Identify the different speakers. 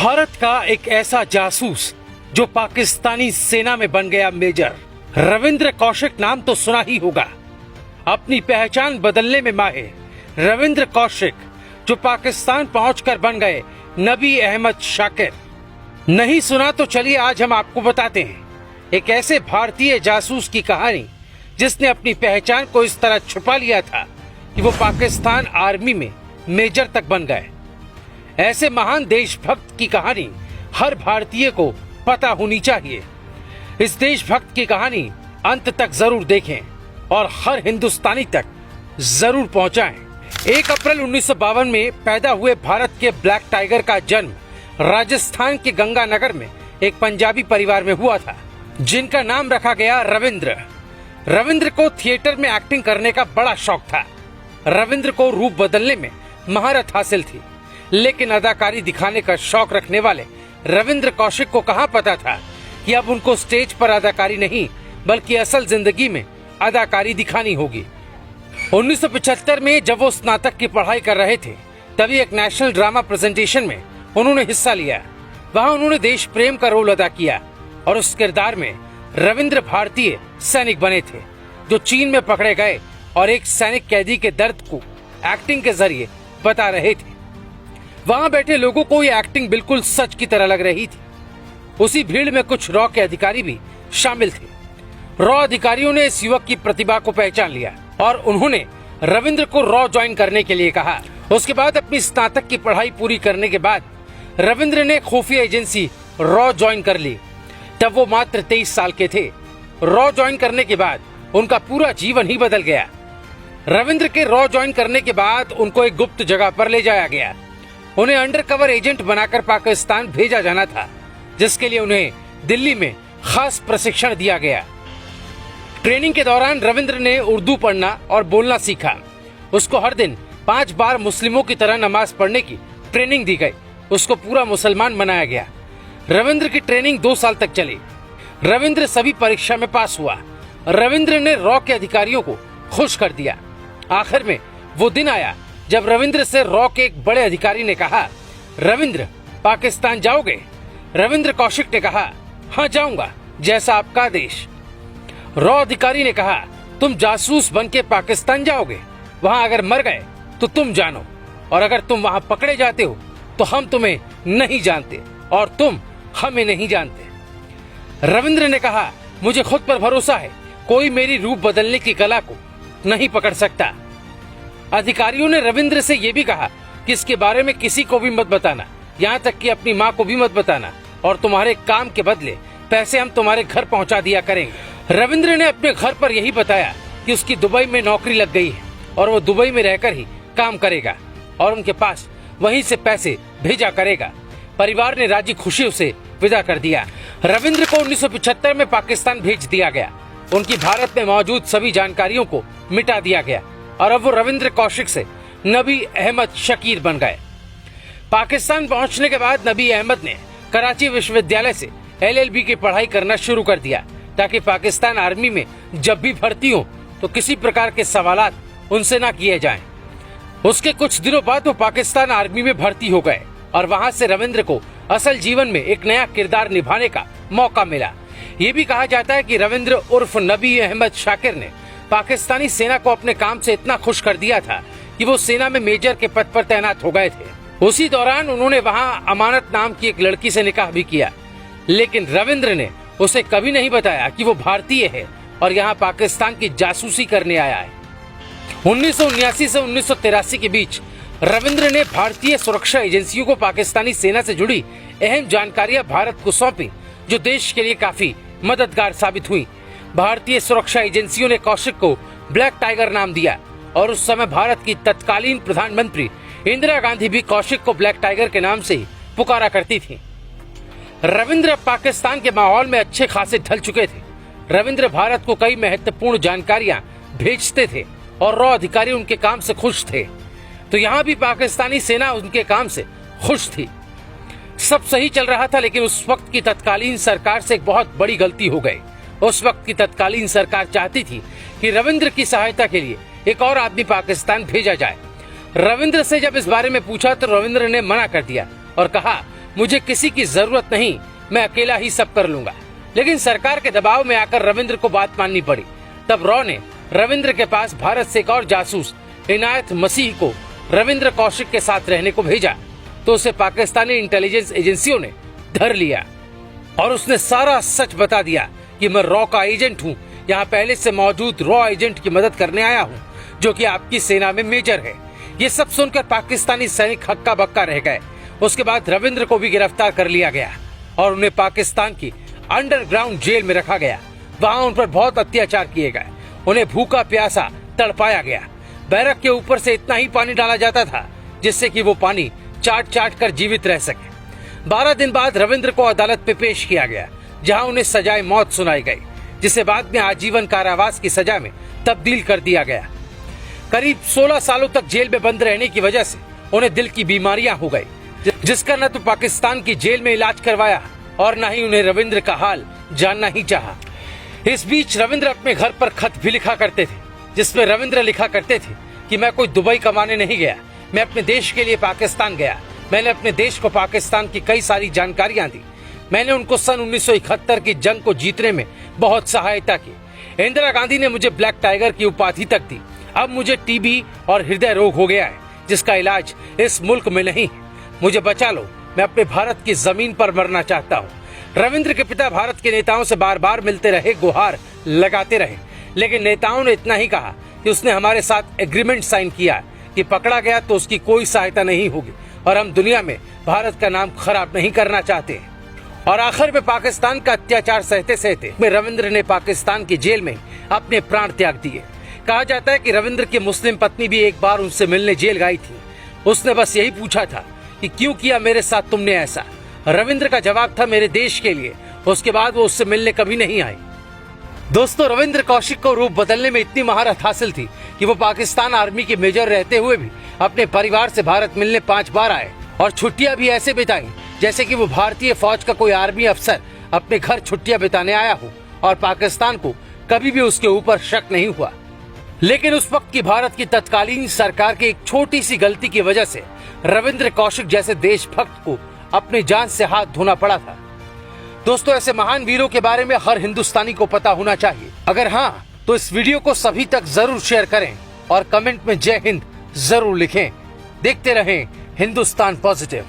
Speaker 1: भारत का एक ऐसा जासूस जो पाकिस्तानी सेना में बन गया मेजर। रविंद्र कौशिक नाम तो सुना ही होगा। अपनी पहचान बदलने में माहिर रविंद्र कौशिक जो पाकिस्तान पहुंचकर बन गए नबी अहमद शाकिर। नहीं सुना तो चलिए आज हम आपको बताते हैं एक ऐसे भारतीय जासूस की कहानी जिसने अपनी पहचान को इस तरह छुपा लिया था कि वो पाकिस्तान आर्मी में मेजर तक बन गए। ऐसे महान देशभक्त की कहानी हर भारतीय को पता होनी चाहिए। इस देशभक्त की कहानी अंत तक जरूर देखें और हर हिंदुस्तानी तक जरूर पहुंचाएं। 1 अप्रैल 1952 में पैदा हुए भारत के ब्लैक टाइगर का जन्म राजस्थान के गंगानगर में एक पंजाबी परिवार में हुआ था जिनका नाम रखा गया रविंद्र। रविंद्र को थिएटर में एक्टिंग करने का बड़ा शौक था। रविंद्र को रूप बदलने में महारत हासिल थी, लेकिन अदाकारी दिखाने का शौक रखने वाले रविंद्र कौशिक को कहां पता था कि अब उनको स्टेज पर अदाकारी नहीं बल्कि असल जिंदगी में अदाकारी दिखानी होगी। 1975 में जब वो स्नातक की पढ़ाई कर रहे थे तभी एक नेशनल ड्रामा प्रेजेंटेशन में उन्होंने हिस्सा लिया। वहां उन्होंने देश प्रेम का रोल अदा किया और उस किरदार में रविंद्र भारतीय सैनिक बने थे जो चीन में पकड़े गए और एक सैनिक कैदी के दर्द को एक्टिंग के जरिए बता रहे थे। वहां बैठे लोगों को ये एक्टिंग बिल्कुल सच की तरह लग रही थी। उसी भीड़ में कुछ रॉ के अधिकारी भी शामिल थे। रॉ अधिकारियों ने इस युवक की प्रतिभा को पहचान लिया और उन्होंने रविंद्र को रॉ ज्वाइन करने के लिए कहा। उसके बाद अपनी स्नातक की पढ़ाई पूरी करने के बाद रविंद्र ने खुफिया एजेंसी रॉ ज्वाइन कर ली। तब वो मात्र 23 साल के थे। रॉ ज्वाइन करने के बाद उनका पूरा जीवन ही बदल गया। रविंद्र के रॉ ज्वाइन करने के बाद उनको एक गुप्त जगह पर ले जाया गया। उन्हें अंडरकवर एजेंट बनाकर पाकिस्तान भेजा जाना था, जिसके लिए उन्हें दिल्ली में खास प्रशिक्षण दिया गया। ट्रेनिंग के दौरान रविंद्र ने उर्दू पढ़ना और बोलना सीखा। उसको हर दिन 5 बार मुस्लिमों की तरह नमाज पढ़ने की ट्रेनिंग दी गई। उसको पूरा मुसलमान बनाया गया। रविंद्र की ट्रेनिंग 2 साल तक चली। रविंद्र सभी परीक्षा में पास हुआ। रविंद्र ने रॉ के अधिकारियों को खुश कर दिया। आखिर में वो दिन आया जब रविंद्र से रॉ के एक बड़े अधिकारी ने कहा, रविंद्र पाकिस्तान जाओगे? रविंद्र कौशिक ने कहा, हाँ जाऊंगा, जैसा आपका आदेश। रॉ अधिकारी ने कहा, तुम जासूस बन के पाकिस्तान जाओगे? वहां अगर मर गए तो तुम जानो, और अगर तुम वहां पकड़े जाते हो तो हम तुम्हें नहीं जानते और तुम हमें नहीं जानते। रविंद्र ने कहा, मुझे खुद पर भरोसा है, कोई मेरी रूप बदलने की कला को नहीं पकड़ सकता। अधिकारियों ने रविंद्र से ये भी कहा कि इसके बारे में किसी को भी मत बताना, यहाँ तक कि अपनी माँ को भी मत बताना, और तुम्हारे काम के बदले पैसे हम तुम्हारे घर पहुँचा दिया करेंगे। रविंद्र ने अपने घर पर यही बताया कि उसकी दुबई में नौकरी लग गई है और वो दुबई में रहकर ही काम करेगा और उनके पास वहीं से पैसे भेजा करेगा। परिवार ने राजी खुशी उसे विदा कर दिया। रविंद्र को 1975 में पाकिस्तान भेज दिया गया। उनकी भारत में मौजूद सभी जानकारियों को मिटा दिया गया और अब वो रविंद्र कौशिक से नबी अहमद शकीर बन गए। पाकिस्तान पहुंचने के बाद नबी अहमद ने कराची विश्वविद्यालय से LLB की पढ़ाई करना शुरू कर दिया ताकि पाकिस्तान आर्मी में जब भी भर्ती हो तो किसी प्रकार के सवालात उनसे ना किए जाएं। उसके कुछ दिनों बाद वो पाकिस्तान आर्मी में भर्ती हो गए और वहां से रविंद्र को असल जीवन में एक नया किरदार निभाने का मौका मिला। ये भी कहा जाता है कि रविंद्र उर्फ नबी अहमद शाकिर ने पाकिस्तानी सेना को अपने काम से इतना खुश कर दिया था कि वो सेना में मेजर के पद पर तैनात हो गए थे। उसी दौरान उन्होंने वहां अमानत नाम की एक लड़की से निकाह भी किया, लेकिन रविंद्र ने उसे कभी नहीं बताया कि वो भारतीय है और यहाँ पाकिस्तान की जासूसी करने आया है। 1979 से 1983 के बीच रविंद्र ने भारतीय सुरक्षा एजेंसियों को पाकिस्तानी सेना से जुड़ी अहम जानकारियां भारत को सौंपी, जो देश के लिए काफी मददगार साबित हुई। भारतीय सुरक्षा एजेंसियों ने कौशिक को ब्लैक टाइगर नाम दिया और उस समय भारत की तत्कालीन प्रधानमंत्री इंदिरा गांधी भी कौशिक को ब्लैक टाइगर के नाम से ही पुकारा करती थी। रविंद्र पाकिस्तान के माहौल में अच्छे खासे ढल चुके थे। रविंद्र भारत को कई महत्वपूर्ण जानकारियां भेजते थे और रॉ अधिकारी उनके काम से खुश थे, तो यहाँ भी पाकिस्तानी सेना उनके काम से खुश थी। सब सही चल रहा था, लेकिन उस वक्त की तत्कालीन सरकार से एक बहुत बड़ी गलती हो गई। उस वक्त की तत्कालीन सरकार चाहती थी कि रविंद्र की सहायता के लिए एक और आदमी पाकिस्तान भेजा जाए। रविंद्र से जब इस बारे में पूछा तो रविंद्र ने मना कर दिया और कहा, मुझे किसी की जरूरत नहीं, मैं अकेला ही सब कर लूंगा। लेकिन सरकार के दबाव में आकर रविंद्र को बात माननी पड़ी। तब रॉ ने रविंद्र के पास भारत से एक और जासूस इनायत मसीह को रविंद्र कौशिक के साथ रहने को भेजा, तो उसे पाकिस्तानी इंटेलिजेंस एजेंसियों ने धर लिया और उसने सारा सच बता दिया कि मैं रॉ का एजेंट हूँ, यहाँ पहले से मौजूद रॉ एजेंट की मदद करने आया हूँ, जो कि आपकी सेना में मेजर है। ये सब सुनकर पाकिस्तानी सैनिक हक्का बक्का रह गए। उसके बाद रविंद्र को भी गिरफ्तार कर लिया गया और उन्हें पाकिस्तान की अंडरग्राउंड जेल में रखा गया। वहाँ उन पर बहुत अत्याचार किए गए, उन्हें भूखा प्यासा तड़पाया गया। बैरक के ऊपर से इतना ही पानी डाला जाता था जिससे कि वो पानी चाट चाट कर जीवित रह सके। 12 दिन बाद रविंद्र को अदालत में पेश किया गया, जहां उन्हें सजाए मौत सुनाई गई, जिसे बाद में आजीवन कारावास की सजा में तब्दील कर दिया गया। करीब 16 सालों तक जेल में बंद रहने की वजह से उन्हें दिल की बीमारियां हो गई, जिसका न तो पाकिस्तान की जेल में इलाज करवाया और न ही उन्हें रविंद्र का हाल जानना ही चाहा। इस बीच रविंद्र अपने घर पर खत भी लिखा करते थे, जिसमें रविंद्र लिखा करते थे कि मैं कोई दुबई कमाने नहीं गया, मैं अपने देश के लिए पाकिस्तान गया। मैंने अपने देश को पाकिस्तान की कई सारी जानकारियां दी। मैंने उनको सन 1971 की जंग को जीतने में बहुत सहायता की। इंदिरा गांधी ने मुझे ब्लैक टाइगर की उपाधि तक दी। अब मुझे टीबी और हृदय रोग हो गया है, जिसका इलाज इस मुल्क में नहीं है। मुझे बचा लो, मैं अपने भारत की जमीन पर मरना चाहता हूँ। रविंद्र के पिता भारत के नेताओं से बार बार मिलते रहे, गुहार लगाते रहे, लेकिन नेताओं ने इतना ही कहा कि उसने हमारे साथ एग्रीमेंट साइन किया कि पकड़ा गया तो उसकी कोई सहायता नहीं होगी और हम दुनिया में भारत का नाम खराब नहीं करना चाहते। और आखिर में पाकिस्तान का अत्याचार सहते सहते में रविंद्र ने पाकिस्तान की जेल में अपने प्राण त्याग दिए। कहा जाता है कि रविंद्र की मुस्लिम पत्नी भी एक बार उनसे मिलने जेल गई थी। उसने बस यही पूछा था कि क्यों किया मेरे साथ तुमने ऐसा। रविंद्र का जवाब था मेरे देश के लिए। उसके बाद वो उससे मिलने कभी नहीं आई। दोस्तों, रविंद्र कौशिक को रूप बदलने में इतनी महारत हासिल थी कि वो पाकिस्तान आर्मी के मेजर रहते हुए भी अपने परिवार से भारत मिलने 5 बार आए और छुट्टियां भी ऐसे बिताई जैसे कि वो भारतीय फौज का कोई आर्मी अफसर अपने घर छुट्टियां बिताने आया हो और पाकिस्तान को कभी भी उसके ऊपर शक नहीं हुआ। लेकिन उस वक्त की भारत की तत्कालीन सरकार की एक छोटी सी गलती की वजह से रविंद्र कौशिक जैसे देशभक्त को अपनी जान से हाथ धोना पड़ा था। दोस्तों, ऐसे महान वीरों के बारे में हर हिंदुस्तानी को पता होना चाहिए। अगर हाँ, तो इस वीडियो को सभी तक जरूर शेयर करें और कमेंट में जय हिंद जरूर लिखें। देखते रहें हिंदुस्तान पॉजिटिव।